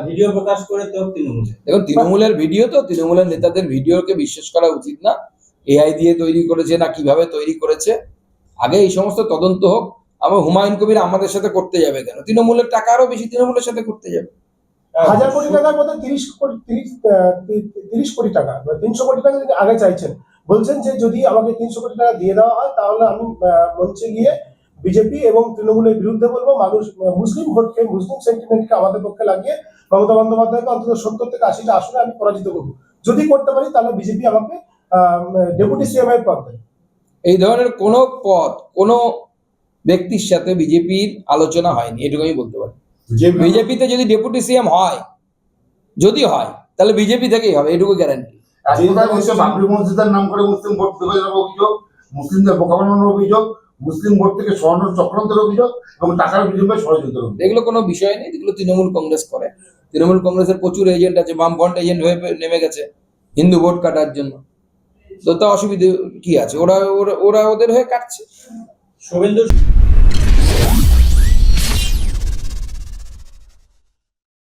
Video প্রকাশ করে তো তৃণমূল, দেখুন তৃণমূলের ভিডিও, তো তৃণমূলের নেতাদের ভিডিওকে বিশ্বাস করা উচিত না। এআই দিয়ে তৈরি করেছে না কিভাবে তৈরি করেছে, আগে এই সমস্ত তদন্ত হোক। আমার হুমায়ুন কবির আমাদের সাথে করতে যাবে কেন? তৃণমূলের টাকা আরো বেশি, তৃণমূলের সাথে করতে যাবে। 1000 কোটি টাকার মধ্যে 30 কোটি টাকা 300 কোটি টাকা তিনি আগে চাইছেন, বলছেন যে যদি আমাকে 300 কোটি টাকা দিয়ে দেওয়া হয় তাহলে আমি মঞ্চে গিয়ে বিজেপি এবং তৃণমূলের বিরুদ্ধে বলবো, মানুষ মুসলিম ভোটকে, মুসলিম সেন্টিমেন্টকে আমাদের পক্ষে লাগিয়ে মমতা বন্দ্যোপাধ্যায়কে অন্তত 70 থেকে 80টা আসনে আমি পরাজিত করবো। যদি করতে পারি তাহলে বিজেপি আমাকে ডেপুটি সিএম এর পদ দেয়। এই ধরনের কোনো পদ কোনো ব্যক্তির সাথে বিজেপির আলোচনা হয়নি, এটুকু আমি বলতে পারি। বিজেপিতে যদি ডেপুটি সিএম হয়, যদি হয় তাহলে বিজেপি থেকেই হবে, এটুকু গ্যারান্টি। বাবরি মসজিদের নাম করে মুসলিম ভোট বিভাজনের অভিযোগ, মুসলিমদের বোকা বানানোর অভিযোগ, মুসলিম ভোট থেকে সরানোর চক্রান্তের অভিযোগ এবং টাকার বিনিময়ে ষড়যন্ত্রের অভিযোগ। এগুলো কোনো বিষয় নেই, এগুলো তৃণমূল কংগ্রেস করে। তৃণমূল কংগ্রেসের প্রচুর এজেন্ট আছে, বামফ্রন্ট এজেন্ট হয়ে নেমে গেছে হিন্দু ভোট কাটার জন্য। তো তা অসুবিধে কি আছে? ওরা ওদের হয়ে কাটছে। শুভেন্দু